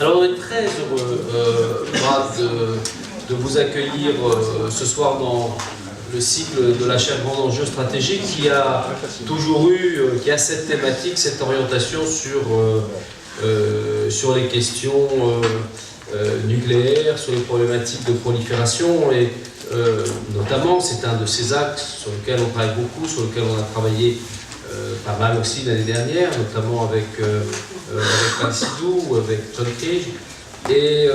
Alors on est très heureux, Brad, de vous accueillir ce soir dans le cycle de la chaire Grand Enjeu stratégique qui a toujours eu, qui a cette thématique, cette orientation sur les questions nucléaires, sur les problématiques de prolifération et notamment c'est un de ces axes sur lesquels on travaille beaucoup, sur lesquels on a travaillé pas mal aussi l'année dernière, notamment avec Sidou ou avec John Cage. Et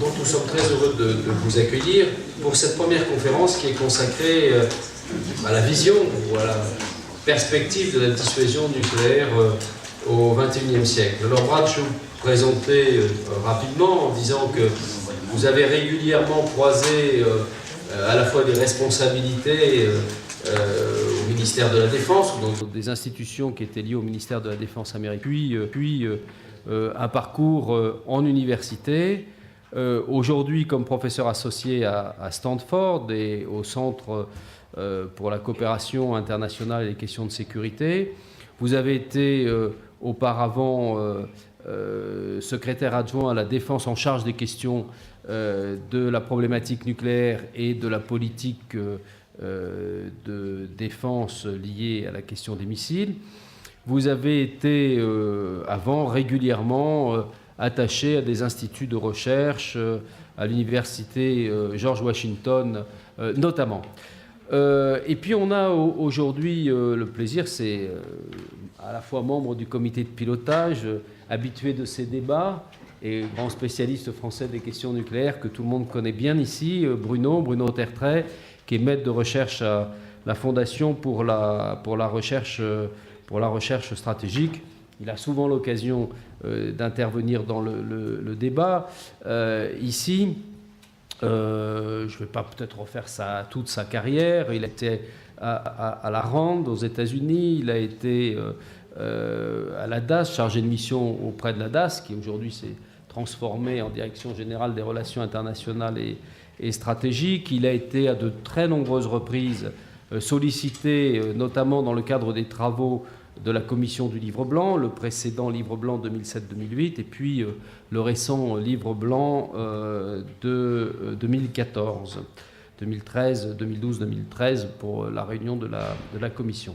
donc nous sommes très heureux de vous accueillir pour cette première conférence qui est consacrée à la vision ou à la perspective de la dissuasion nucléaire au XXIe siècle. Alors Brad, je vais vous présenter rapidement en disant que vous avez régulièrement croisé à la fois des responsabilités au ministère de la Défense, ou dans des institutions qui étaient liées au ministère de la Défense américain, puis un parcours en université, aujourd'hui comme professeur associé à Stanford et au Centre pour la coopération internationale et les questions de sécurité. Vous avez été auparavant secrétaire adjoint à la Défense en charge des questions de la problématique nucléaire et de la politique de défense liée à la question des missiles. Vous avez été avant régulièrement attaché à des instituts de recherche, à l'université George Washington notamment. Et puis on a aujourd'hui le plaisir, c'est à la fois membre du comité de pilotage, habitué de ces débats et grand spécialiste français des questions nucléaires que tout le monde connaît bien ici, Bruno Tertrais, qui est maître de recherche à la Fondation pour la recherche stratégique. Il a souvent l'occasion d'intervenir dans le débat. Ici, je ne vais pas peut-être refaire toute sa carrière. Il a été à la RAND aux États-Unis. Il a été à la DAS, chargé de mission auprès de la DAS, qui aujourd'hui s'est transformée en Direction générale des relations internationales et stratégiques. Il a été à de très nombreuses reprises sollicité, notamment dans le cadre des travaux de la commission du Livre Blanc, le précédent Livre Blanc 2007-2008, et puis le récent Livre Blanc de 2014, 2012-2013, pour la réunion de la commission.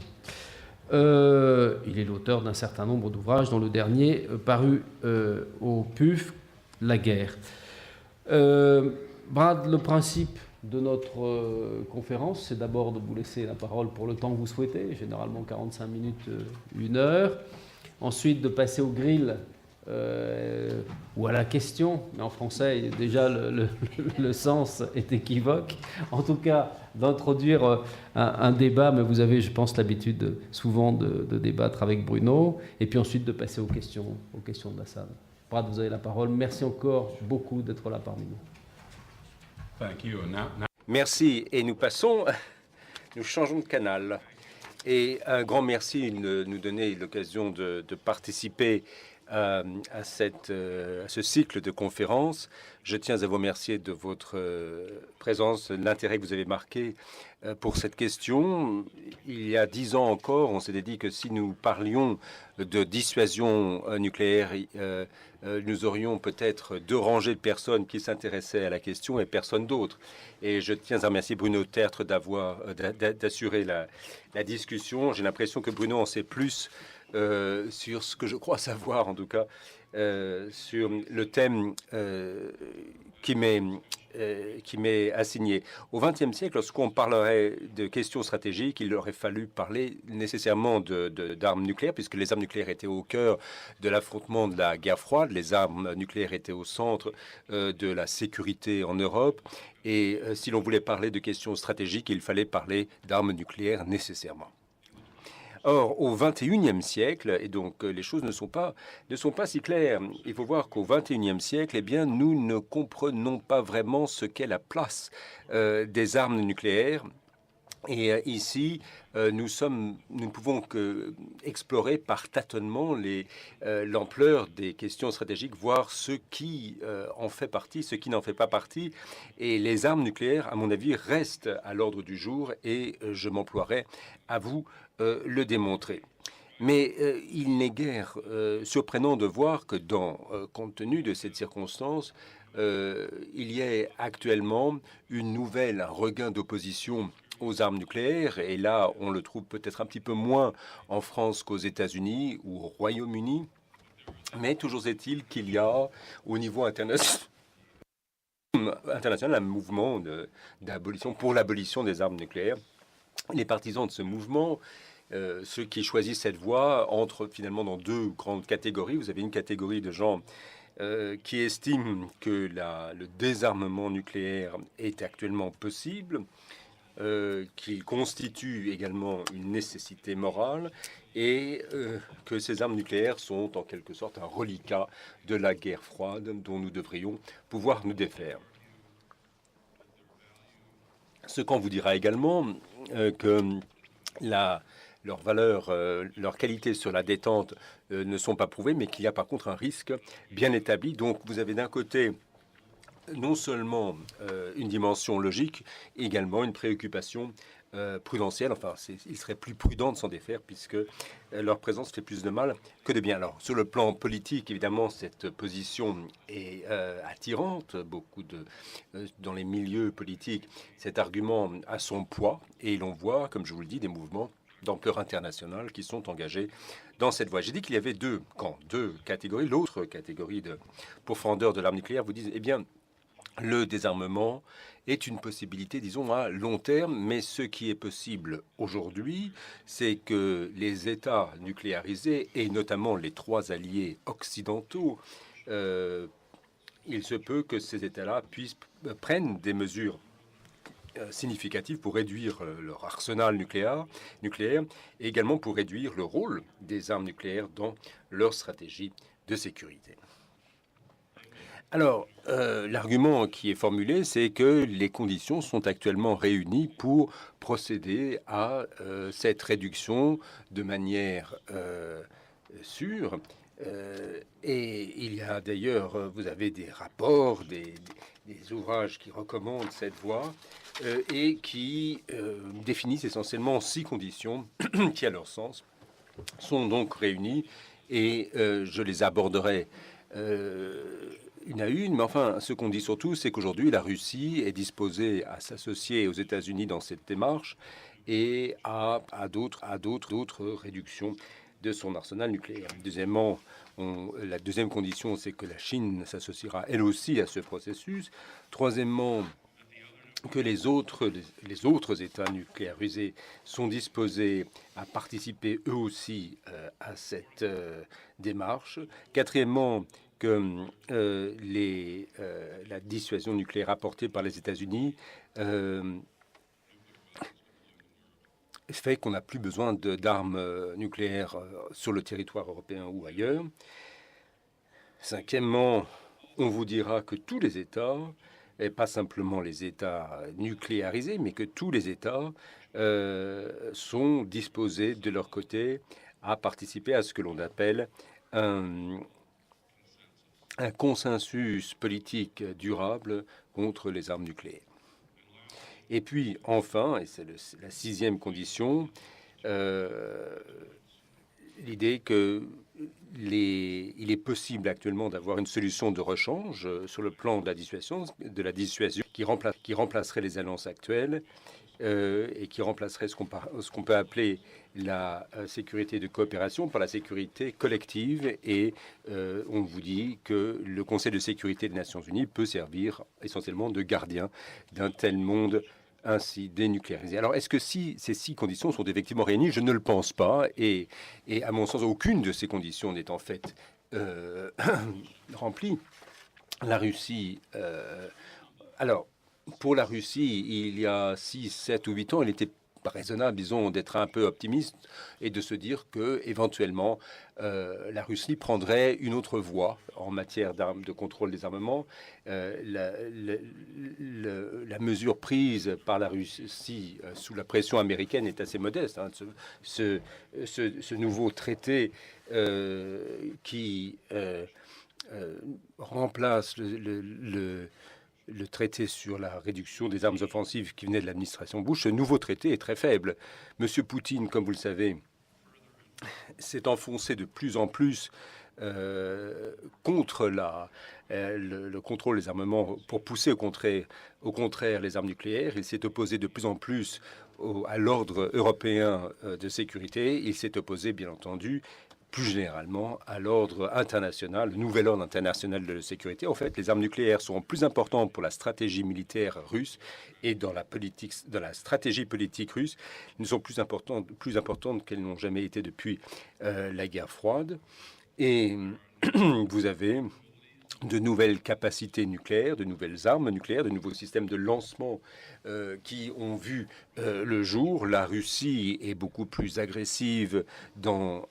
Il est l'auteur d'un certain nombre d'ouvrages, dont le dernier paru au PUF, La guerre. Brad, le principe de notre conférence, c'est d'abord de vous laisser la parole pour le temps que vous souhaitez, généralement 45 minutes, 1 heure. Ensuite, de passer au grill ou à la question, mais en français, déjà, le sens est équivoque. En tout cas, d'introduire un débat, mais vous avez, je pense, l'habitude souvent de débattre avec Bruno, et puis ensuite de passer aux questions de la salle. Brad, vous avez la parole. Merci encore beaucoup d'être là parmi nous. Merci. Et nous changeons de canal. Et un grand merci de nous donner l'occasion de participer à ce cycle de conférences. Je tiens à vous remercier de votre présence, l'intérêt que vous avez marqué pour cette question. Il y a 10 ans encore, on s'était dit que si nous parlions de dissuasion nucléaire, nous aurions peut-être 2 rangées de personnes qui s'intéressaient à la question et personne d'autre. Et je tiens à remercier Bruno Tertre d'assurer la discussion. J'ai l'impression que Bruno en sait plus sur ce que je crois savoir, en tout cas, sur le thème qui m'est assigné. Au XXe siècle, lorsqu'on parlerait de questions stratégiques, il aurait fallu parler nécessairement d'armes nucléaires, puisque les armes nucléaires étaient au cœur de l'affrontement de la guerre froide. Les armes nucléaires étaient au centre de la sécurité en Europe. Et si l'on voulait parler de questions stratégiques, il fallait parler d'armes nucléaires nécessairement. Or, au XXIe siècle, et donc les choses ne sont pas si claires. Il faut voir qu'au XXIe siècle, eh bien, nous ne comprenons pas vraiment ce qu'est la place des armes nucléaires. Et ici, nous ne pouvons que explorer par tâtonnement l'ampleur des questions stratégiques, voir ce qui en fait partie, ce qui n'en fait pas partie. Et les armes nucléaires, à mon avis, restent à l'ordre du jour et je m'emploierai à vous le démontrer. Mais il n'est guère surprenant de voir que compte tenu de cette circonstance, il y a actuellement un regain d'opposition aux armes nucléaires, et là on le trouve peut-être un petit peu moins en France qu'aux États-Unis ou au Royaume-Uni, mais toujours est-il qu'il y a au niveau international un mouvement pour l'abolition des armes nucléaires. Les partisans de ce mouvement, ceux qui choisissent cette voie, entrent finalement dans deux grandes catégories. Vous avez une catégorie de gens qui estiment que le désarmement nucléaire est actuellement possible, qu'il constitue également une nécessité morale et que ces armes nucléaires sont en quelque sorte un reliquat de la guerre froide dont nous devrions pouvoir nous défaire. Ce qu'on vous dira également que leurs valeurs, leurs qualités sur la détente ne sont pas prouvées, mais qu'il y a par contre un risque bien établi. Donc vous avez d'un côté non seulement une dimension logique, également une préoccupation prudentielle. Enfin, il serait plus prudent de s'en défaire puisque leur présence fait plus de mal que de bien. Alors, sur le plan politique, évidemment, cette position est attirante. Dans les milieux politiques, cet argument a son poids et l'on voit, comme je vous le dis, des mouvements d'ampleur internationale qui sont engagés dans cette voie. J'ai dit qu'il y avait deux camps, deux catégories. L'autre catégorie de pourfendeurs de l'arme nucléaire vous disent, eh bien, le désarmement est une possibilité, disons, à long terme, mais ce qui est possible aujourd'hui, c'est que les États nucléarisés, et notamment les trois alliés occidentaux, il se peut que ces États-là prennent des mesures significatives pour réduire leur arsenal nucléaire, et également pour réduire le rôle des armes nucléaires dans leur stratégie de sécurité. Alors, l'argument qui est formulé, c'est que les conditions sont actuellement réunies pour procéder à cette réduction de manière sûre. Et il y a d'ailleurs, vous avez des rapports, des ouvrages qui recommandent cette voie et qui définissent essentiellement 6 conditions qui, à leur sens, sont donc réunies. Et je les aborderai une à une, mais enfin, ce qu'on dit surtout, c'est qu'aujourd'hui, la Russie est disposée à s'associer aux États-Unis dans cette démarche et à d'autres réductions de son arsenal nucléaire. Deuxièmement, la deuxième condition, c'est que la Chine s'associera elle aussi à ce processus. Troisièmement, que les autres États nucléarisés sont disposés à participer eux aussi à cette démarche. Quatrièmement, que la dissuasion nucléaire apportée par les États-Unis fait qu'on n'a plus besoin d'armes nucléaires sur le territoire européen ou ailleurs. Cinquièmement, on vous dira que tous les États, et pas simplement les États nucléarisés, mais que tous les États sont disposés de leur côté à participer à ce que l'on appelle un consensus politique durable contre les armes nucléaires. Et puis, enfin, et c'est la 6e condition, l'idée qu'il est possible actuellement d'avoir une solution de rechange sur le plan de la dissuasion qui remplacerait les alliances actuelles et qui remplacerait ce qu'on peut appeler la sécurité de coopération par la sécurité collective. Et on vous dit que le Conseil de sécurité des Nations Unies peut servir essentiellement de gardien d'un tel monde ainsi dénucléarisé. Alors, est-ce que si ces 6 conditions sont effectivement réunies? Je ne le pense pas. Et à mon sens, aucune de ces conditions n'est en fait remplie. La Russie... alors, pour la Russie, il y a 6, 7 ou 8 ans, il était raisonnable, disons, d'être un peu optimiste et de se dire que éventuellement la Russie prendrait une autre voie en matière de contrôle des armements. La mesure prise par la Russie sous la pression américaine est assez modeste. Hein. Ce nouveau traité qui remplace le traité sur la réduction des armes offensives qui venait de l'administration Bush, ce nouveau traité est très faible. Monsieur Poutine, comme vous le savez, s'est enfoncé de plus en plus contre le contrôle des armements pour pousser au contraire les armes nucléaires. Il s'est opposé de plus en plus à l'ordre européen de sécurité. Il s'est opposé, bien entendu, plus généralement à l'ordre international, le nouvel ordre international de sécurité. En fait, les armes nucléaires seront plus importantes pour la stratégie militaire russe et dans la stratégie politique russe. Elles sont plus importantes qu'elles n'ont jamais été depuis la guerre froide. Et vous avez de nouvelles capacités nucléaires, de nouvelles armes nucléaires, de nouveaux systèmes de lancement qui ont vu le jour. La Russie est beaucoup plus agressive dans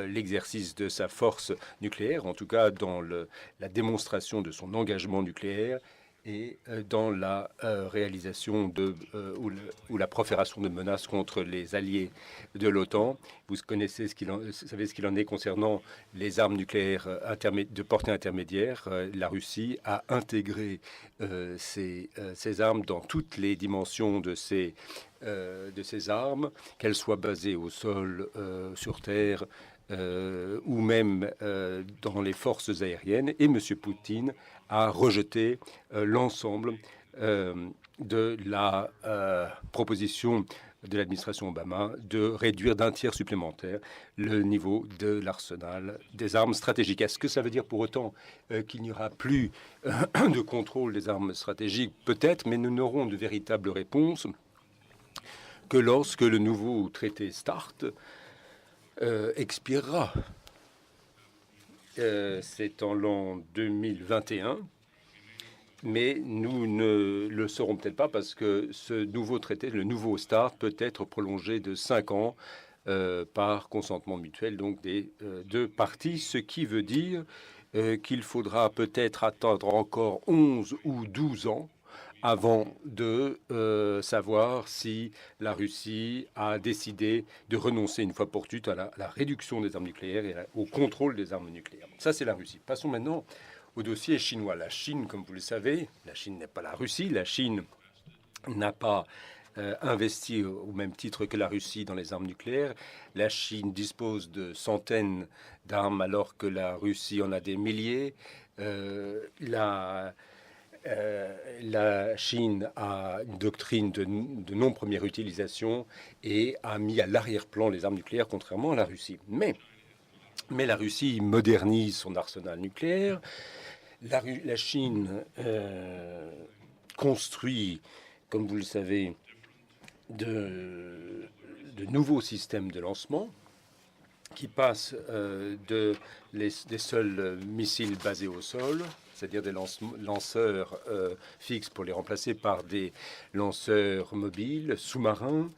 l'exercice de sa force nucléaire, en tout cas dans la démonstration de son engagement nucléaire et dans la réalisation ou la profération de menaces contre les alliés de l'OTAN. Vous savez ce qu'il en est concernant les armes nucléaires de portée intermédiaire. La Russie a intégré ces armes dans toutes les dimensions de ces armes, qu'elles soient basées au sol, sur terre, ou même dans les forces aériennes. Et M. Poutine a rejeté l'ensemble de la proposition de l'administration Obama de réduire d'un tiers supplémentaire le niveau de l'arsenal des armes stratégiques. Est-ce que ça veut dire pour autant qu'il n'y aura plus de contrôle des armes stratégiques? Peut-être, mais nous n'aurons de véritable réponse que lorsque le nouveau traité START expirera. C'est en l'an 2021, mais nous ne le saurons peut-être pas parce que ce nouveau traité, le nouveau START, peut être prolongé de 5 ans par consentement mutuel, donc des deux parties, ce qui veut dire qu'il faudra peut-être attendre encore 11 ou 12 ans avant de savoir si la Russie a décidé de renoncer une fois pour toutes à la réduction des armes nucléaires et au contrôle des armes nucléaires. Ça, c'est la Russie. Passons maintenant au dossier chinois. La Chine, comme vous le savez, la Chine n'est pas la Russie. La Chine n'a pas investi au même titre que la Russie dans les armes nucléaires. La Chine dispose de centaines d'armes alors que la Russie en a des milliers. La Chine a une doctrine de non-première utilisation et a mis à l'arrière-plan les armes nucléaires, contrairement à la Russie. Mais la Russie modernise son arsenal nucléaire. La Chine construit, comme vous le savez, de nouveaux systèmes de lancement qui passent des seuls missiles basés au sol, c'est-à-dire des lanceurs fixes pour les remplacer par des lanceurs mobiles, sous-marins.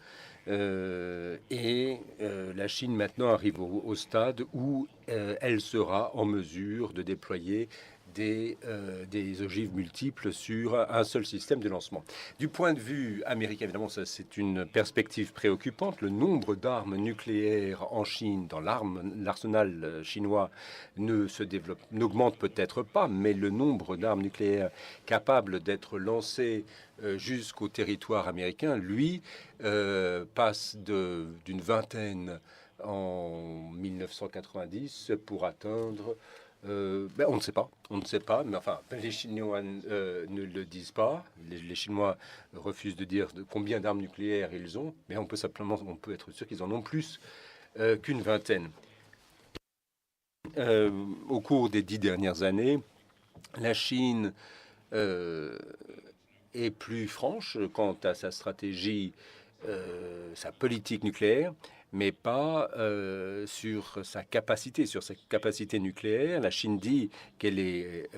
Et la Chine maintenant arrive au stade où elle sera en mesure de déployer des ogives multiples sur un seul système de lancement. Du point de vue américain, évidemment, ça c'est une perspective préoccupante. Le nombre d'armes nucléaires en Chine, dans l'arsenal chinois, n'augmente peut-être pas, mais le nombre d'armes nucléaires capables d'être lancées jusqu'au territoire américain, lui, passe d'une vingtaine en 1990 pour atteindre on ne sait pas, mais enfin, les Chinois ne le disent pas. Les Chinois refusent de dire combien d'armes nucléaires ils ont, mais on peut être sûr qu'ils en ont plus qu'une vingtaine. Au cours des 10 dernières années, la Chine est plus franche quant à sa stratégie, sa politique nucléaire, mais pas sur sa capacité nucléaire. La Chine dit qu'elle est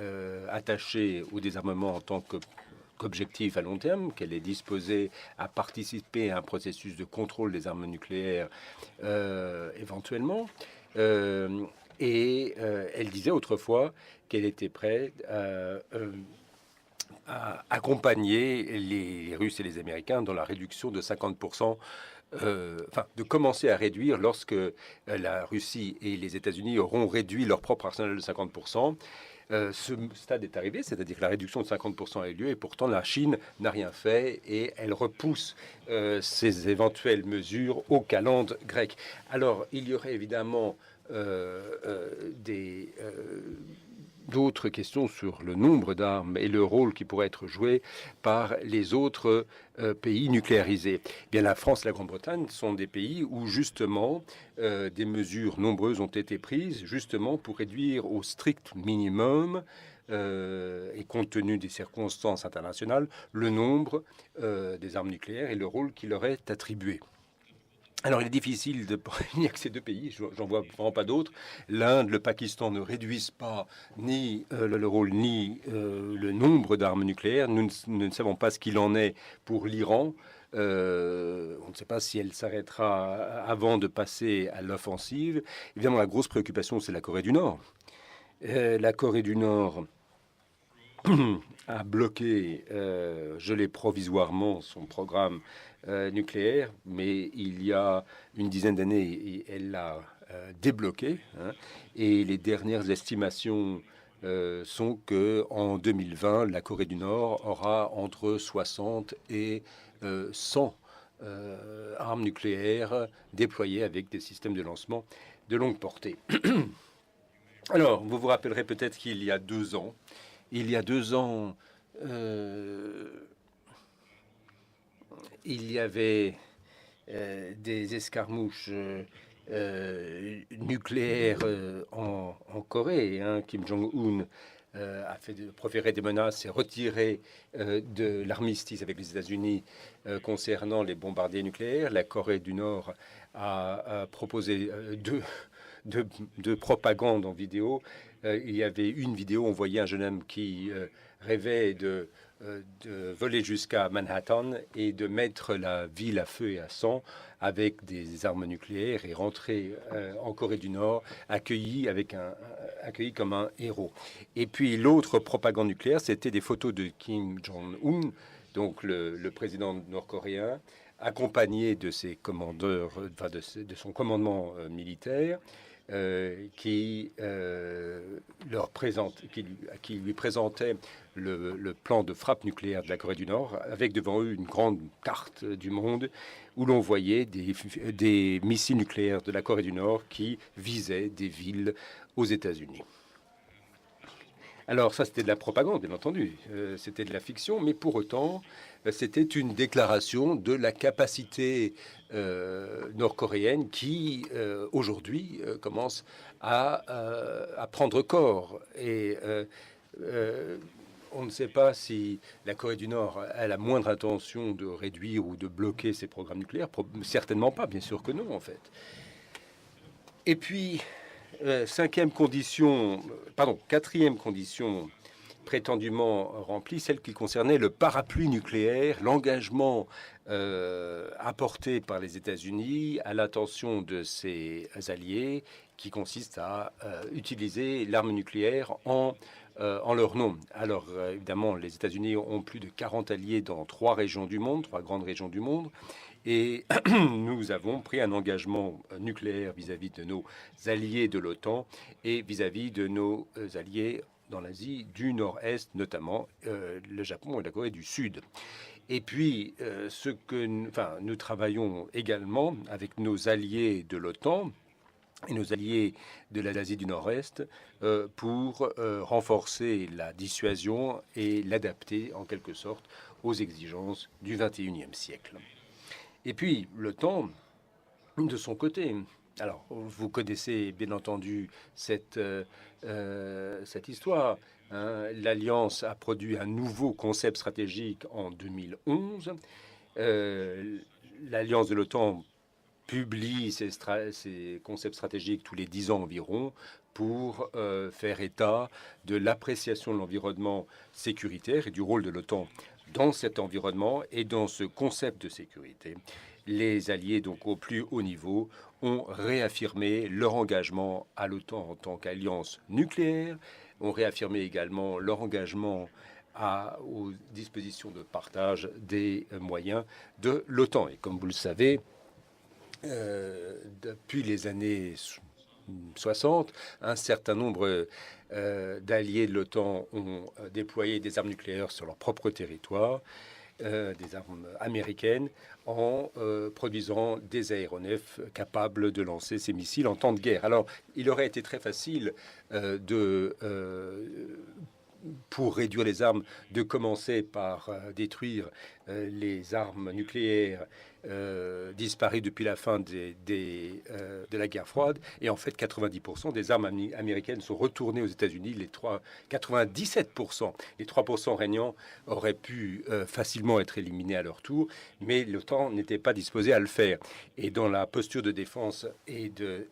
attachée au désarmement en tant qu'objectif à long terme, qu'elle est disposée à participer à un processus de contrôle des armes nucléaires éventuellement. Et elle disait autrefois qu'elle était prête à accompagner les Russes et les Américains dans la réduction de 50%, de commencer à réduire lorsque la Russie et les États-Unis auront réduit leur propre arsenal de 50%. ce stade est arrivé, c'est-à-dire que la réduction de 50% a eu lieu, et pourtant la Chine n'a rien fait et elle repousse ces éventuelles mesures aux calendes grecques. Alors, il y aurait évidemment d'autres questions sur le nombre d'armes et le rôle qui pourrait être joué par les autres pays nucléarisés. Bien, la France et la Grande-Bretagne sont des pays où justement des mesures nombreuses ont été prises justement pour réduire au strict minimum et compte tenu des circonstances internationales le nombre des armes nucléaires et le rôle qui leur est attribué. Alors, il est difficile de... Il n'y a que ces deux pays, j'en vois vraiment pas d'autres. L'Inde, le Pakistan ne réduisent pas ni le rôle ni le nombre d'armes nucléaires. Nous ne savons pas ce qu'il en est pour l'Iran. On ne sait pas si elle s'arrêtera avant de passer à l'offensive. Évidemment, la grosse préoccupation, c'est la Corée du Nord. La Corée du Nord a bloqué, gelé provisoirement son programme nucléaire, mais il y a une dizaine d'années, elle l'a débloqué. Hein, et les dernières estimations sont que en 2020, la Corée du Nord aura entre 60 et 100 armes nucléaires déployées avec des systèmes de lancement de longue portée. Alors, vous vous rappellerez peut-être qu'il y a 2 ans, il y avait des escarmouches nucléaires en Corée. Hein. Kim Jong-un a proféré des menaces et retiré de l'armistice avec les États-Unis concernant les bombardiers nucléaires. La Corée du Nord a proposé de propagande en vidéo. Il y avait une vidéo, on voyait un jeune homme qui rêvait de voler jusqu'à Manhattan et de mettre la ville à feu et à sang avec des armes nucléaires et rentrer en Corée du Nord accueilli comme un héros. Et puis l'autre propagande nucléaire, c'était des photos de Kim Jong-un, donc le président nord-coréen, accompagné de ses commandeurs, enfin de son commandement militaire, qui lui présentait le plan de frappe nucléaire de la Corée du Nord, avec devant eux une grande carte du monde où l'on voyait des missiles nucléaires de la Corée du Nord qui visaient des villes aux États-Unis. Alors ça, c'était de la propagande, bien entendu, c'était de la fiction, mais pour autant, c'était une déclaration de la capacité nord-coréenne qui, aujourd'hui, commence à prendre corps. Et on ne sait pas si la Corée du Nord a la moindre intention de réduire ou de bloquer ses programmes nucléaires. Certainement pas, bien sûr que non, en fait. Et puis, quatrième condition prétendument remplie, celle qui concernait le parapluie nucléaire, l'engagement apporté par les États-Unis à l'attention de ses alliés, qui consiste à utiliser l'arme nucléaire en leur nom. Alors, évidemment, les États-Unis ont plus de 40 alliés dans 3 régions du monde, 3 grandes régions du monde. Et nous avons pris un engagement nucléaire vis-à-vis de nos alliés de l'OTAN et vis-à-vis de nos alliés dans l'Asie du Nord-Est, notamment le Japon et la Corée du Sud. Et puis, nous travaillons également avec nos alliés de l'OTAN et nos alliés de l'Asie du Nord-Est pour renforcer la dissuasion et l'adapter en quelque sorte aux exigences du XXIe siècle. Et puis, l'OTAN, de son côté, alors vous connaissez bien entendu cette histoire. Hein. L'Alliance a produit un nouveau concept stratégique en 2011. L'Alliance de l'OTAN publie ses concepts stratégiques tous les 10 ans environ pour faire état de l'appréciation de l'environnement sécuritaire et du rôle de l'OTAN dans cet environnement et dans ce concept de sécurité. Les alliés, donc au plus haut niveau, ont réaffirmé leur engagement à l'OTAN en tant qu'alliance nucléaire, ont réaffirmé également leur engagement aux dispositions de partage des moyens de l'OTAN. Et comme vous le savez, depuis les années 60, un certain nombre d'alliés de l'OTAN ont déployé des armes nucléaires sur leur propre territoire, des armes américaines, en produisant des aéronefs capables de lancer ces missiles en temps de guerre. Alors, il aurait été très facile pour réduire les armes, de commencer par détruire les armes nucléaires disparues depuis la fin de la guerre froide. Et en fait, 90% des armes américaines sont retournées aux États-Unis. 97%, les 3% régnants auraient pu facilement être éliminés à leur tour, mais l'OTAN n'était pas disposé à le faire. Et dans la posture de défense et de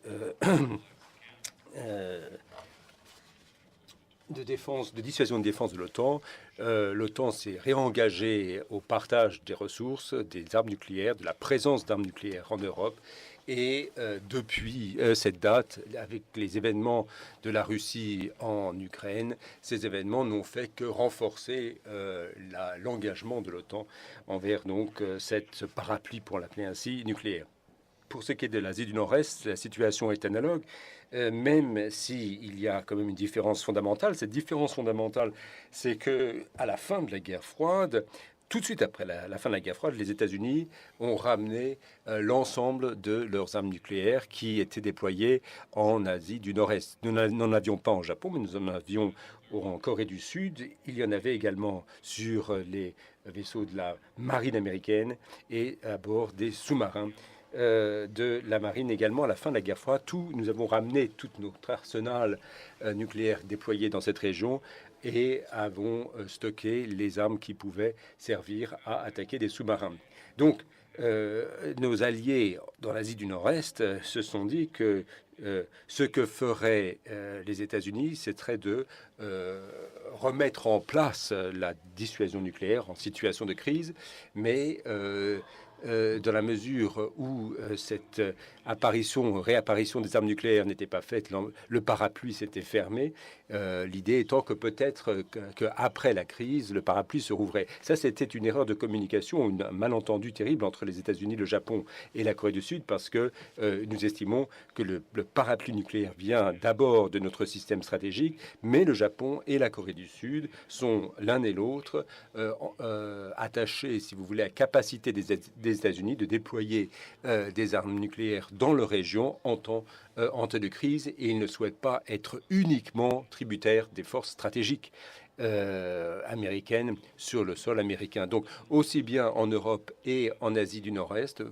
dissuasion de défense de l'OTAN, l'OTAN s'est réengagée au partage des ressources, des armes nucléaires, de la présence d'armes nucléaires en Europe. Et depuis cette date, avec les événements de la Russie en Ukraine, ces événements n'ont fait que renforcer l'engagement de l'OTAN envers donc cette parapluie, pour l'appeler ainsi, nucléaire. Pour ce qui est de l'Asie du Nord-Est, la situation est analogue, même s'il y a quand même une différence fondamentale. Cette différence fondamentale, c'est que à la fin de la guerre froide, tout de suite après la fin de la guerre froide, les États-Unis ont ramené l'ensemble de leurs armes nucléaires qui étaient déployées en Asie du Nord-Est. Nous n'en avions pas en Japon, mais nous en avions en Corée du Sud. Il y en avait également sur les vaisseaux de la marine américaine et à bord des sous-marins de la marine également à la fin de la guerre froide. Nous avons ramené tout notre arsenal nucléaire déployé dans cette région et avons stocké les armes qui pouvaient servir à attaquer des sous-marins. Donc, nos alliés dans l'Asie du Nord-Est se sont dit que ce que feraient les États-Unis, c'est de remettre en place la dissuasion nucléaire en situation de crise, mais dans la mesure où cette réapparition des armes nucléaires n'était pas faite, le parapluie s'était fermé, l'idée étant que peut-être qu'après la crise, le parapluie se rouvrait. Ça, c'était une erreur de communication, un malentendu terrible entre les États-Unis, le Japon et la Corée du Sud, parce que nous estimons que le parapluie nucléaire vient d'abord de notre système stratégique, mais le Japon et la Corée du Sud sont l'un et l'autre attachés, si vous voulez, à la capacité des États-Unis de déployer des armes nucléaires dans leur région en temps de crise, et ils ne souhaitent pas être uniquement tributaires des forces stratégiques américaines sur le sol américain. Donc, aussi bien en Europe et en Asie du Nord-Est,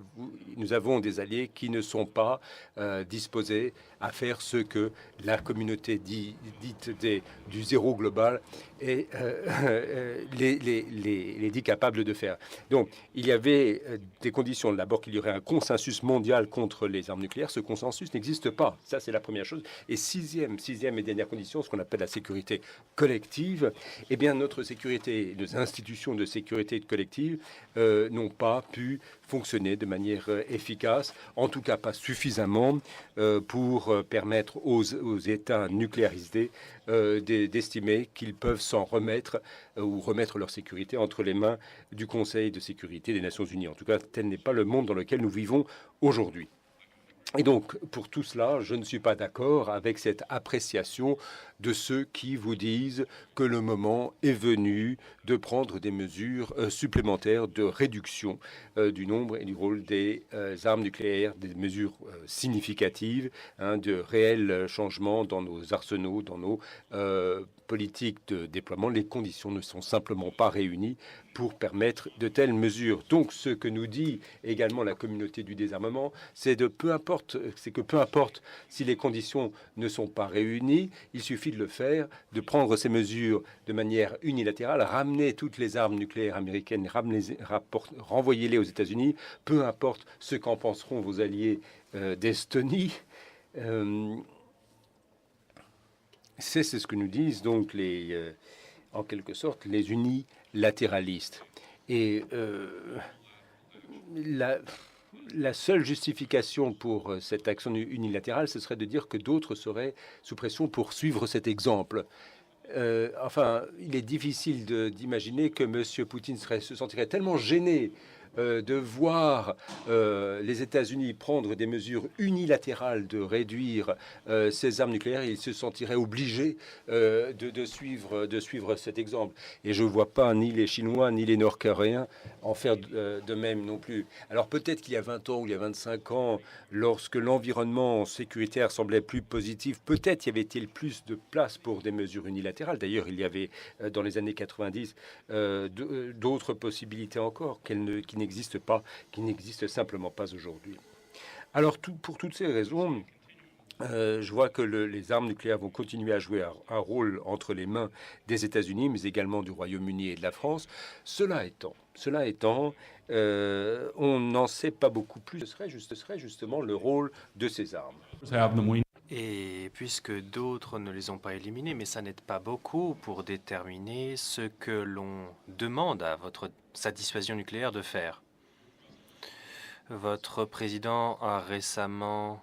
nous avons des alliés qui ne sont pas disposés à faire ce que la communauté dite du zéro global et les dit capables de faire. Donc, il y avait des conditions. D'abord, qu'il y aurait un consensus mondial contre les armes nucléaires. Ce consensus n'existe pas. Ça, c'est la première chose. Et sixième et dernière condition, ce qu'on appelle la sécurité collective. Eh bien, notre sécurité, nos institutions de sécurité collective n'ont pas pu fonctionner de manière efficace, en tout cas pas suffisamment pour permettre aux États nucléarisés d'estimer qu'ils peuvent s'en remettre ou remettre leur sécurité entre les mains du Conseil de sécurité des Nations Unies. En tout cas, tel n'est pas le monde dans lequel nous vivons aujourd'hui. Et donc, pour tout cela, je ne suis pas d'accord avec cette appréciation de ceux qui vous disent que le moment est venu de prendre des mesures supplémentaires de réduction du nombre et du rôle des armes nucléaires, des mesures significatives, de réels changements dans nos arsenaux, dans nos politiques de déploiement. Les conditions ne sont simplement pas réunies pour permettre de telles mesures. Donc, ce que nous dit également la communauté du désarmement, c'est que peu importe si les conditions ne sont pas réunies, il suffit de le faire, de prendre ces mesures de manière unilatérale, ramener toutes les armes nucléaires américaines, renvoyer-les aux États-Unis, peu importe ce qu'en penseront vos alliés d'Estonie. C'est ce que nous disent donc en quelque sorte les unilatéralistes. Et la seule justification pour cette action unilatérale, ce serait de dire que d'autres seraient sous pression pour suivre cet exemple. Il est difficile d'imaginer que M. Poutine se sentirait tellement gêné de voir les États-Unis prendre des mesures unilatérales de réduire ses armes nucléaires, ils se sentiraient obligés de suivre cet exemple. Et je ne vois pas ni les Chinois ni les Nord-Coréens en faire de même non plus. Alors peut-être qu'il y a 20 ans ou il y a 25 ans, lorsque l'environnement sécuritaire semblait plus positif, peut-être y avait-il plus de place pour des mesures unilatérales. D'ailleurs, il y avait dans les années 90 d'autres possibilités encore qui n'existent pas, qui n'existent simplement pas aujourd'hui. Alors pour toutes ces raisons, je vois que les armes nucléaires vont continuer à jouer un rôle entre les mains des États-Unis, mais également du Royaume-Uni et de la France. Cela étant, on n'en sait pas beaucoup plus. Ce serait justement le rôle de ces armes. Et puisque d'autres ne les ont pas éliminés, mais ça n'aide pas beaucoup pour déterminer ce que l'on demande à sa dissuasion nucléaire de faire. Votre président a récemment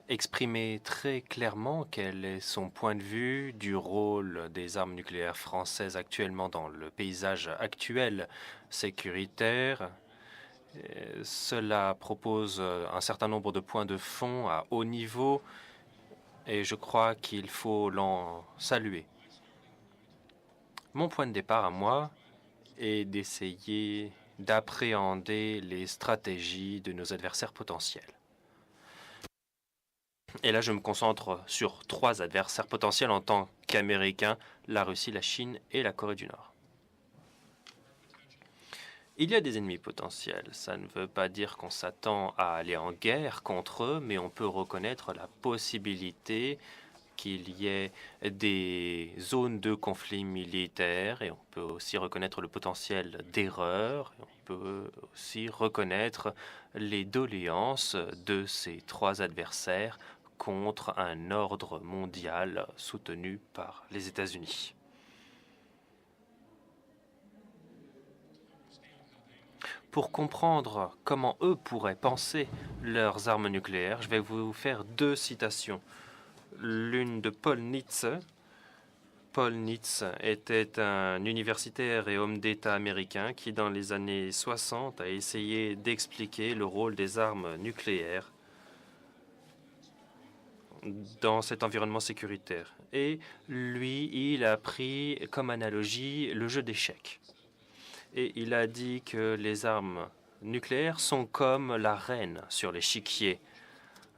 exprimé très clairement quel est son point de vue du rôle des armes nucléaires françaises actuellement dans le paysage actuel sécuritaire. Cela propose un certain nombre de points de fond à haut niveau et je crois qu'il faut l'en saluer. Mon point de départ à moi est d'essayer d'appréhender les stratégies de nos adversaires potentiels. Et là, je me concentre sur 3 adversaires potentiels en tant qu'Américains, la Russie, la Chine et la Corée du Nord. Il y a des ennemis potentiels. Ça ne veut pas dire qu'on s'attend à aller en guerre contre eux, mais on peut reconnaître la possibilité qu'il y ait des zones de conflit militaire et on peut aussi reconnaître le potentiel d'erreur. On peut aussi reconnaître les doléances de ces 3 adversaires contre un ordre mondial soutenu par les États-Unis. Pour comprendre comment eux pourraient penser leurs armes nucléaires, je vais vous faire 2 citations. L'une de Paul Nitze. Paul Nitze était un universitaire et homme d'État américain qui, dans les années 60, a essayé d'expliquer le rôle des armes nucléaires dans cet environnement sécuritaire. Et lui, il a pris comme analogie le jeu d'échecs. Et il a dit que les armes nucléaires sont comme la reine sur l'échiquier.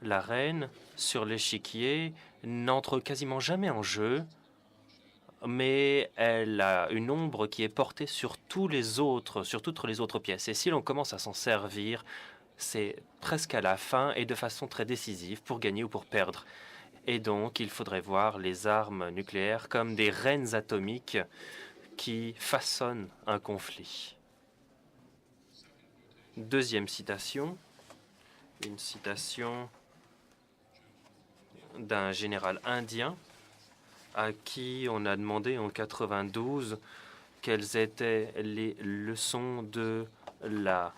La reine sur l'échiquier n'entre quasiment jamais en jeu, mais elle a une ombre qui est portée sur toutes les autres pièces. Et si l'on commence à s'en servir, c'est presque à la fin et de façon très décisive pour gagner ou pour perdre. Et donc, il faudrait voir les armes nucléaires comme des reines atomiques qui façonnent un conflit. Deuxième citation, une citation d'un général indien à qui on a demandé en 92 quelles étaient les leçons de la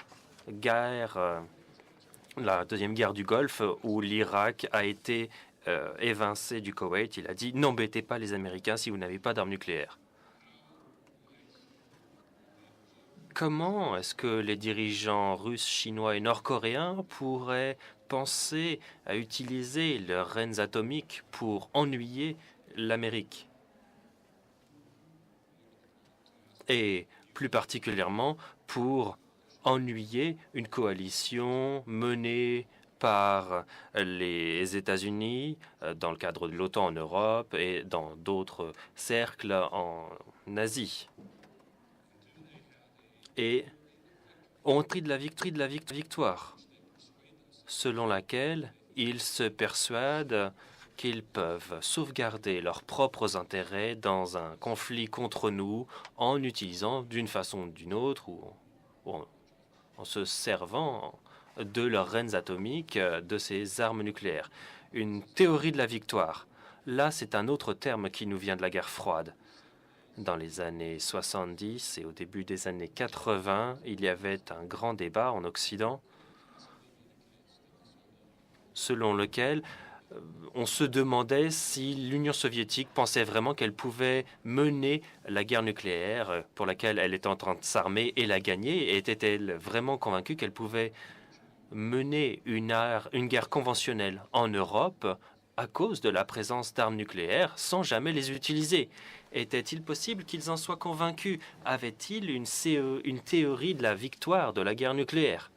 guerre, la deuxième guerre du Golfe, où l'Irak a été évincé du Koweït. Il a dit « N'embêtez pas les Américains si vous n'avez pas d'armes nucléaires ». Comment est-ce que les dirigeants russes, chinois et nord-coréens pourraient penser à utiliser leurs reines atomiques pour ennuyer l'Amérique? Et plus particulièrement pour ennuyer une coalition menée par les États-Unis dans le cadre de l'OTAN en Europe et dans d'autres cercles en Asie. Et ont pris de la victoire, selon laquelle ils se persuadent qu'ils peuvent sauvegarder leurs propres intérêts dans un conflit contre nous en utilisant d'une façon ou d'une autre ou en se servant de leurs reines atomiques, de ces armes nucléaires. Une théorie de la victoire. Là, c'est un autre terme qui nous vient de la guerre froide. Dans les années 70 et au début des années 80, il y avait un grand débat en Occident selon lequel on se demandait si l'Union soviétique pensait vraiment qu'elle pouvait mener la guerre nucléaire pour laquelle elle était en train de s'armer et la gagner. Et était-elle vraiment convaincue qu'elle pouvait mener une guerre conventionnelle en Europe à cause de la présence d'armes nucléaires sans jamais les utiliser? Était-il possible qu'ils en soient convaincus? Avait-il une théorie de la victoire de la guerre nucléaire?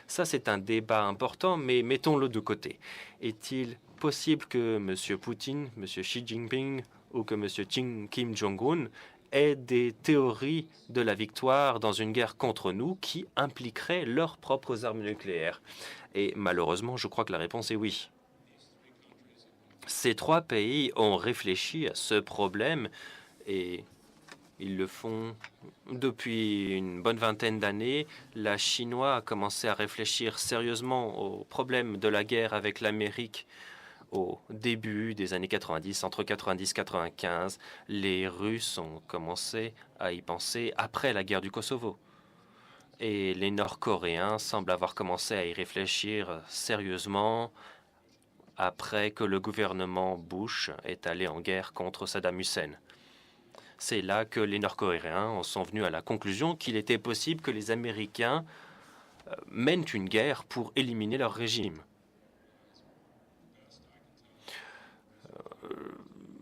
Ça, c'est un débat important, mais mettons-le de côté. Est-il possible que M. Poutine, M. Xi Jinping ou que M. Kim Jong-un aient des théories de la victoire dans une guerre contre nous qui impliqueraient leurs propres armes nucléaires? Et malheureusement, je crois que la réponse est oui. Ces trois pays ont réfléchi à ce problème et ils le font depuis une bonne vingtaine d'années. La Chine a commencé à réfléchir sérieusement au problème de la guerre avec l'Amérique au début des années 90, entre 90 et 95. Les Russes ont commencé à y penser après la guerre du Kosovo. Et les Nord-Coréens semblent avoir commencé à y réfléchir sérieusement après que le gouvernement Bush est allé en guerre contre Saddam Hussein. C'est là que les Nord-Coréens en sont venus à la conclusion qu'il était possible que les Américains mènent une guerre pour éliminer leur régime.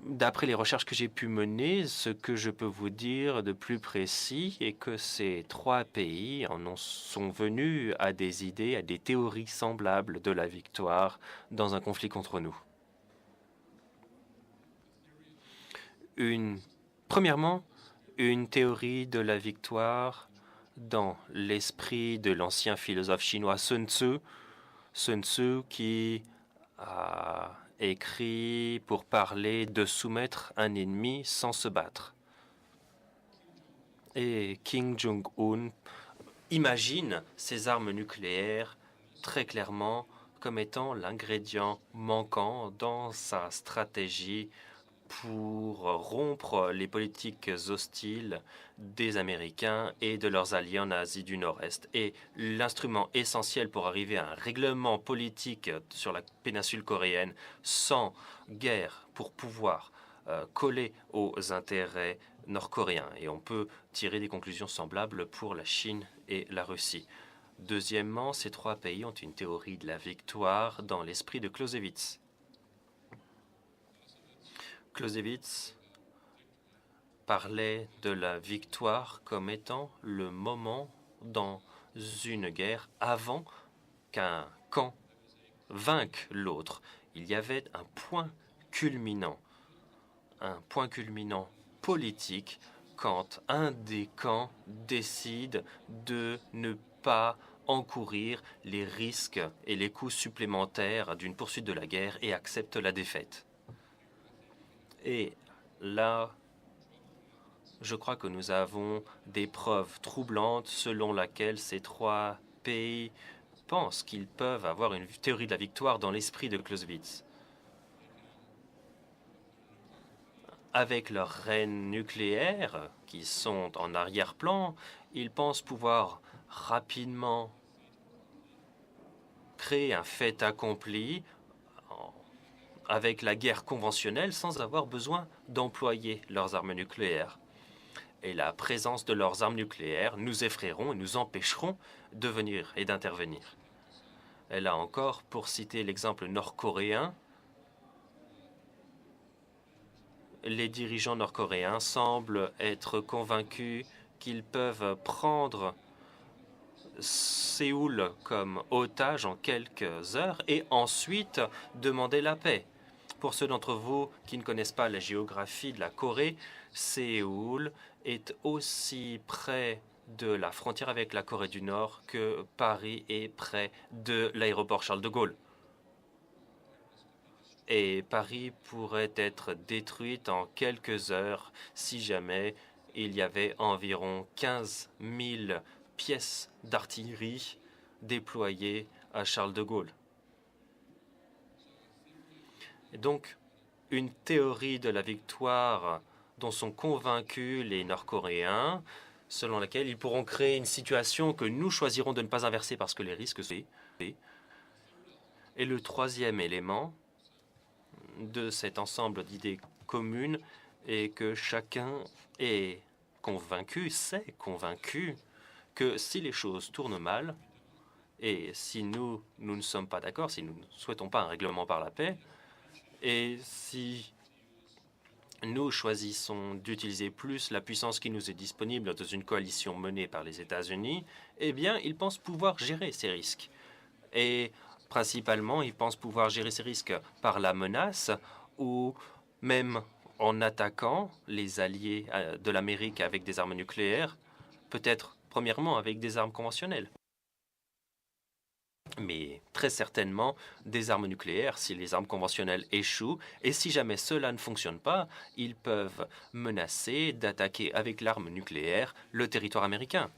D'après les recherches que j'ai pu mener, ce que je peux vous dire de plus précis est que ces trois pays sont venus à des idées, à des théories semblables de la victoire dans un conflit contre nous. Premièrement, une théorie de la victoire dans l'esprit de l'ancien philosophe chinois Sun Tzu. Sun Tzu qui a écrit pour parler de soumettre un ennemi sans se battre. Et Kim Jong-un imagine ces armes nucléaires très clairement comme étant l'ingrédient manquant dans sa stratégie pour rompre les politiques hostiles des Américains et de leurs alliés en Asie du Nord-Est. Et l'instrument essentiel pour arriver à un règlement politique sur la péninsule coréenne sans guerre pour pouvoir coller aux intérêts nord-coréens. Et on peut tirer des conclusions semblables pour la Chine et la Russie. Deuxièmement, ces trois pays ont une théorie de la victoire dans l'esprit de Clausewitz. Clausewitz parlait de la victoire comme étant le moment dans une guerre avant qu'un camp vainque l'autre. Il y avait un point culminant politique quand un des camps décide de ne pas encourir les risques et les coûts supplémentaires d'une poursuite de la guerre et accepte la défaite. Et là, je crois que nous avons des preuves troublantes selon lesquelles ces trois pays pensent qu'ils peuvent avoir une théorie de la victoire dans l'esprit de Clausewitz. Avec leurs reines nucléaires qui sont en arrière-plan, ils pensent pouvoir rapidement créer un fait accompli avec la guerre conventionnelle sans avoir besoin d'employer leurs armes nucléaires. Et la présence de leurs armes nucléaires nous effrayeront et nous empêcheront de venir et d'intervenir. Et là encore, pour citer l'exemple nord-coréen, les dirigeants nord-coréens semblent être convaincus qu'ils peuvent prendre Séoul comme otage en quelques heures et ensuite demander la paix. Pour ceux d'entre vous qui ne connaissent pas la géographie de la Corée, Séoul est aussi près de la frontière avec la Corée du Nord que Paris est près de l'aéroport Charles de Gaulle. Et Paris pourrait être détruite en quelques heures si jamais il y avait environ 15 000 pièces d'artillerie déployées à Charles de Gaulle. Et donc, une théorie de la victoire dont sont convaincus les Nord-Coréens, selon laquelle ils pourront créer une situation que nous choisirons de ne pas inverser parce que les risques sont. Et le troisième élément de cet ensemble d'idées communes et que chacun est convaincu, s'est convaincu que si les choses tournent mal, et si nous ne sommes pas d'accord, si nous ne souhaitons pas un règlement par la paix, et si nous choisissons d'utiliser plus la puissance qui nous est disponible dans une coalition menée par les États-Unis, eh bien, ils pensent pouvoir gérer ces risques. Et principalement, ils pensent pouvoir gérer ces risques par la menace ou même en attaquant les alliés de l'Amérique avec des armes nucléaires, peut-être premièrement avec des armes conventionnelles. Mais très certainement des armes nucléaires si les armes conventionnelles échouent. Et si jamais cela ne fonctionne pas, ils peuvent menacer d'attaquer avec l'arme nucléaire le territoire américain.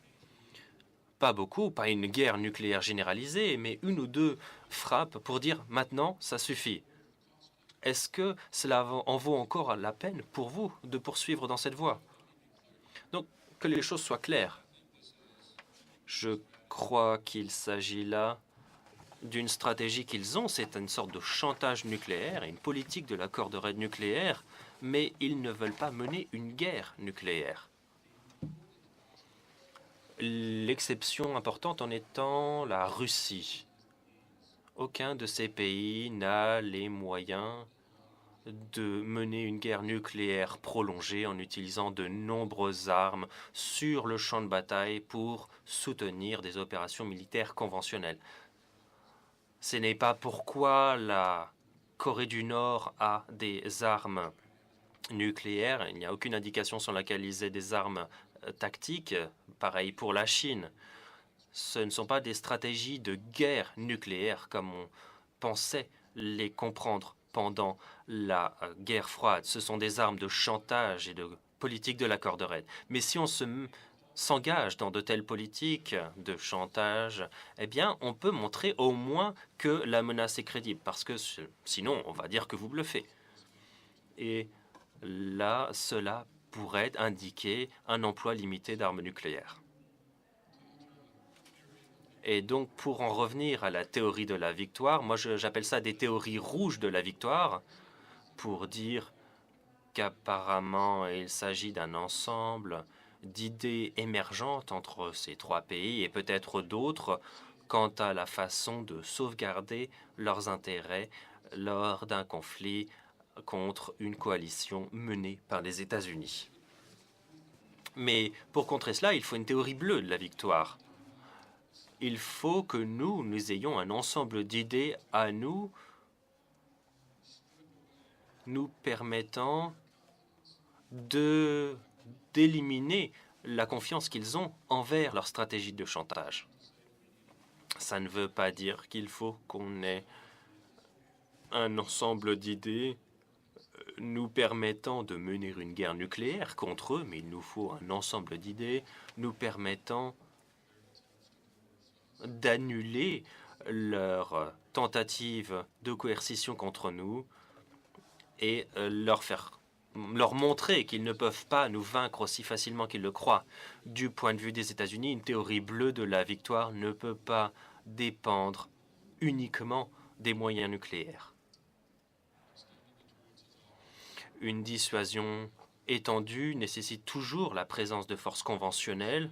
Pas beaucoup, pas une guerre nucléaire généralisée, mais une ou deux frappes pour dire « maintenant, ça suffit ». Est-ce que cela en vaut encore la peine pour vous de poursuivre dans cette voie? Donc, que les choses soient claires. Je crois qu'il s'agit là d'une stratégie qu'ils ont, c'est une sorte de chantage nucléaire et une politique de la corde raide nucléaire, mais ils ne veulent pas mener une guerre nucléaire. L'exception importante en étant la Russie. Aucun de ces pays n'a les moyens de mener une guerre nucléaire prolongée en utilisant de nombreuses armes sur le champ de bataille pour soutenir des opérations militaires conventionnelles. Ce n'est pas pourquoi la Corée du Nord a des armes nucléaires. Il n'y a aucune indication sur laquelle ils aient des armes tactiques. Pareil pour la Chine. Ce ne sont pas des stratégies de guerre nucléaire comme on pensait les comprendre pendant la guerre froide. Ce sont des armes de chantage et de politique de la corde raide. Mais si on s'engage dans de telles politiques de chantage, eh bien, on peut montrer au moins que la menace est crédible, parce que sinon, on va dire que vous bluffez. Et là, cela pourrait indiquer un emploi limité d'armes nucléaires. Et donc, pour en revenir à la théorie de la victoire, moi, j'appelle ça des théories rouges de la victoire, pour dire qu'apparemment, il s'agit d'un ensemble d'idées émergentes entre ces trois pays et peut-être d'autres quant à la façon de sauvegarder leurs intérêts lors d'un conflit contre une coalition menée par les États-Unis. Mais pour contrer cela, il faut une théorie bleue de la victoire. Il faut que nous ayons un ensemble d'idées à nous permettant d'éliminer la confiance qu'ils ont envers leur stratégie de chantage. Ça ne veut pas dire qu'il faut qu'on ait un ensemble d'idées nous permettant de mener une guerre nucléaire contre eux, mais il nous faut un ensemble d'idées nous permettant d'annuler leur tentative de coercition contre nous et leur montrer qu'ils ne peuvent pas nous vaincre aussi facilement qu'ils le croient. Du point de vue des États-Unis, une théorie bleue de la victoire ne peut pas dépendre uniquement des moyens nucléaires. Une dissuasion étendue nécessite toujours la présence de forces conventionnelles,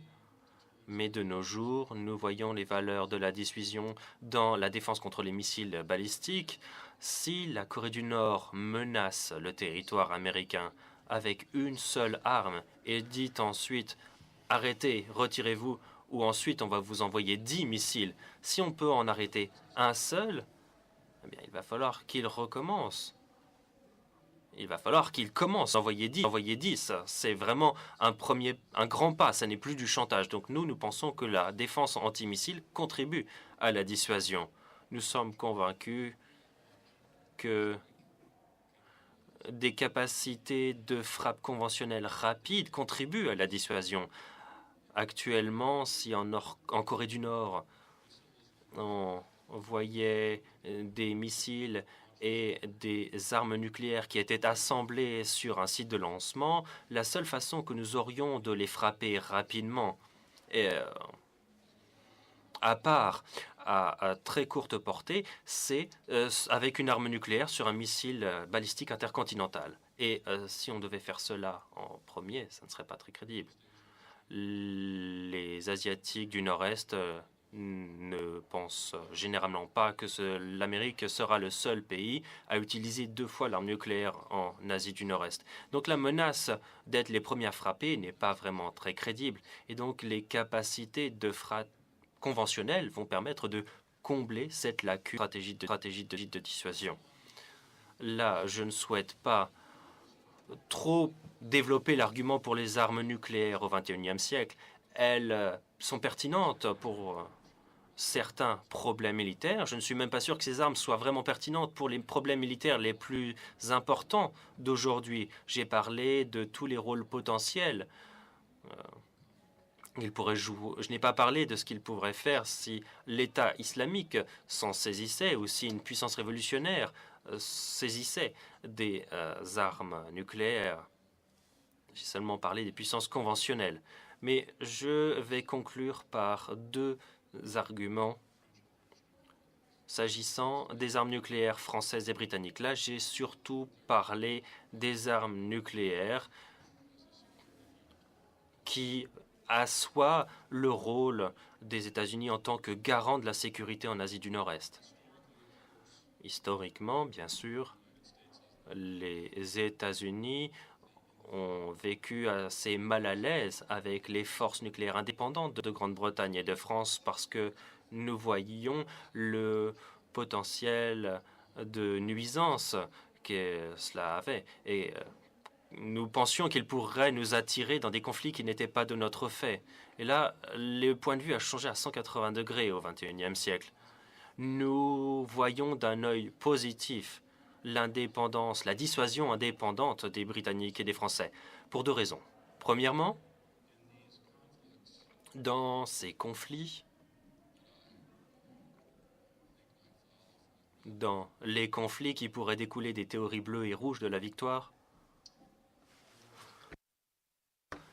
mais de nos jours, nous voyons les valeurs de la dissuasion dans la défense contre les missiles balistiques. Si la Corée du Nord menace le territoire américain avec une seule arme et dit ensuite « arrêtez, retirez-vous » ou ensuite on va vous envoyer 10 missiles, si on peut en arrêter un seul, eh bien, il va falloir qu'il recommence. Il va falloir qu'il commence à envoyer 10. C'est vraiment un grand pas. Ça n'est plus du chantage. Donc nous pensons que la défense antimissile contribue à la dissuasion. Nous sommes convaincus que des capacités de frappe conventionnelle rapide contribuent à la dissuasion. Actuellement, si en Corée du Nord, on voyait des missiles et des armes nucléaires qui étaient assemblées sur un site de lancement, la seule façon que nous aurions de les frapper rapidement, à part à très courte portée, c'est avec une arme nucléaire sur un missile balistique intercontinental. Et si on devait faire cela en premier, ça ne serait pas très crédible. Les Asiatiques du Nord-Est ne pensent généralement pas que l'Amérique sera le seul pays à utiliser 2 fois l'arme nucléaire en Asie du Nord-Est. Donc la menace d'être les premiers à frapper n'est pas vraiment très crédible. Et donc les capacités de frappe conventionnelles vont permettre de combler cette lacune stratégie de dissuasion. Là, je ne souhaite pas trop développer l'argument pour les armes nucléaires au XXIe siècle. Elles sont pertinentes pour certains problèmes militaires. Je ne suis même pas sûr que ces armes soient vraiment pertinentes pour les problèmes militaires les plus importants d'aujourd'hui. J'ai parlé de tous les rôles potentiels qu'il pourrait jouer. Je n'ai pas parlé de ce qu'il pourrait faire si l'État islamique s'en saisissait ou si une puissance révolutionnaire saisissait des armes nucléaires. J'ai seulement parlé des puissances conventionnelles. Mais je vais conclure par 2 arguments s'agissant des armes nucléaires françaises et britanniques. Là, j'ai surtout parlé des armes nucléaires qui assoient le rôle des États-Unis en tant que garant de la sécurité en Asie du Nord-Est. Historiquement, bien sûr, les États-Unis ont vécu assez mal à l'aise avec les forces nucléaires indépendantes de Grande-Bretagne et de France parce que nous voyions le potentiel de nuisance que cela avait. Et nous pensions qu'il pourrait nous attirer dans des conflits qui n'étaient pas de notre fait. Et là, le point de vue a changé à 180 degrés au XXIe siècle. Nous voyons d'un œil positif l'indépendance, la dissuasion indépendante des Britanniques et des Français, pour 2 raisons. Premièrement, dans ces conflits, dans les conflits qui pourraient découler des théories bleues et rouges de la victoire,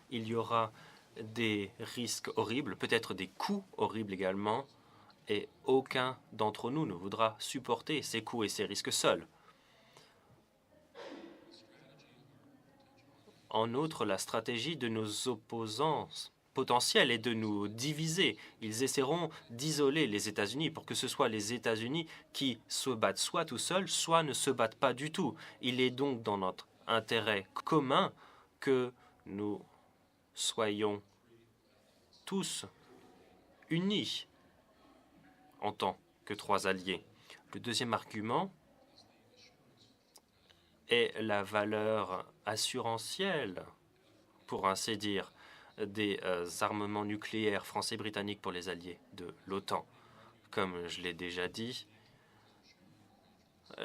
il y aura des risques horribles, peut-être des coûts horribles également, et aucun d'entre nous ne voudra supporter ces coûts et ces risques seuls. En outre, la stratégie de nos opposants potentiels est de nous diviser. Ils essaieront d'isoler les États-Unis pour que ce soit les États-Unis qui se battent soit tout seuls, soit ne se battent pas du tout. Il est donc dans notre intérêt commun que nous soyons tous unis en tant que 3 alliés. Le deuxième argument est la valeur assurantielle, pour ainsi dire, des armements nucléaires français et britanniques pour les alliés de l'OTAN. Comme je l'ai déjà dit,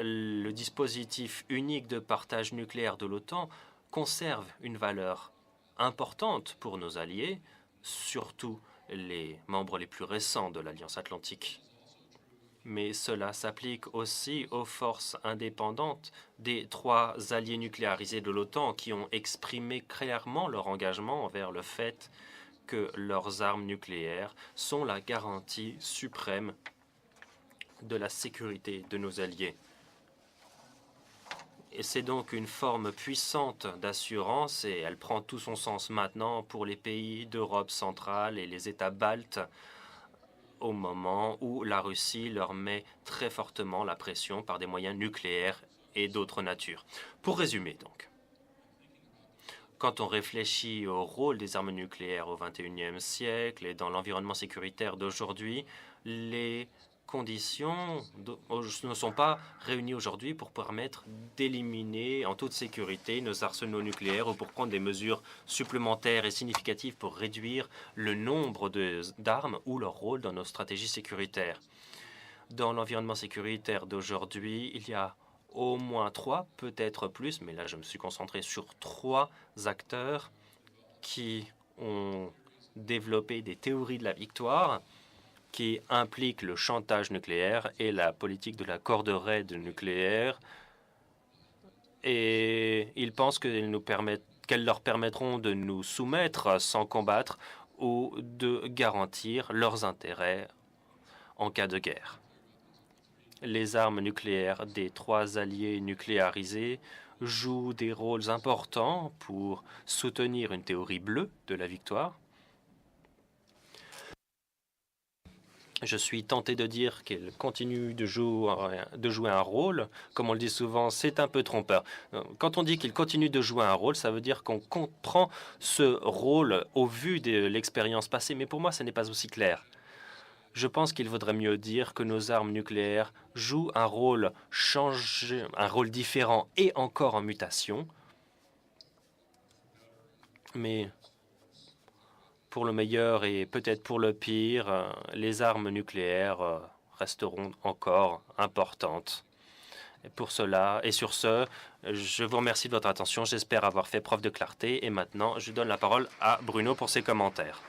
le dispositif unique de partage nucléaire de l'OTAN conserve une valeur importante pour nos alliés, surtout les membres les plus récents de l'Alliance Atlantique. Mais cela s'applique aussi aux forces indépendantes des 3 alliés nucléarisés de l'OTAN qui ont exprimé clairement leur engagement envers le fait que leurs armes nucléaires sont la garantie suprême de la sécurité de nos alliés. Et c'est donc une forme puissante d'assurance et elle prend tout son sens maintenant pour les pays d'Europe centrale et les États baltes au moment où la Russie leur met très fortement la pression par des moyens nucléaires et d'autres natures. Pour résumer donc, quand on réfléchit au rôle des armes nucléaires au XXIe siècle et dans l'environnement sécuritaire d'aujourd'hui, les conditions ne sont pas réunies aujourd'hui pour permettre d'éliminer en toute sécurité nos arsenaux nucléaires ou pour prendre des mesures supplémentaires et significatives pour réduire le nombre d'armes ou leur rôle dans nos stratégies sécuritaires. Dans l'environnement sécuritaire d'aujourd'hui, il y a au moins 3, peut-être plus, mais là je me suis concentré sur 3 acteurs qui ont développé des théories de la victoire qui impliquent le chantage nucléaire et la politique de la corde raide nucléaire. Et ils pensent qu'elles leur permettront de nous soumettre sans combattre ou de garantir leurs intérêts en cas de guerre. Les armes nucléaires des 3 alliés nucléarisés jouent des rôles importants pour soutenir une théorie bleue de la victoire. Je suis tenté de dire qu'elle continue de jouer un rôle. Comme on le dit souvent, c'est un peu trompeur. Quand on dit qu'il continue de jouer un rôle, ça veut dire qu'on comprend ce rôle au vu de l'expérience passée. Mais pour moi, ce n'est pas aussi clair. Je pense qu'il vaudrait mieux dire que nos armes nucléaires jouent un rôle différent et encore en mutation. Mais pour le meilleur et peut-être pour le pire, les armes nucléaires resteront encore importantes. Et pour cela, et sur ce, je vous remercie de votre attention. J'espère avoir fait preuve de clarté. Et maintenant, je donne la parole à Bruno pour ses commentaires.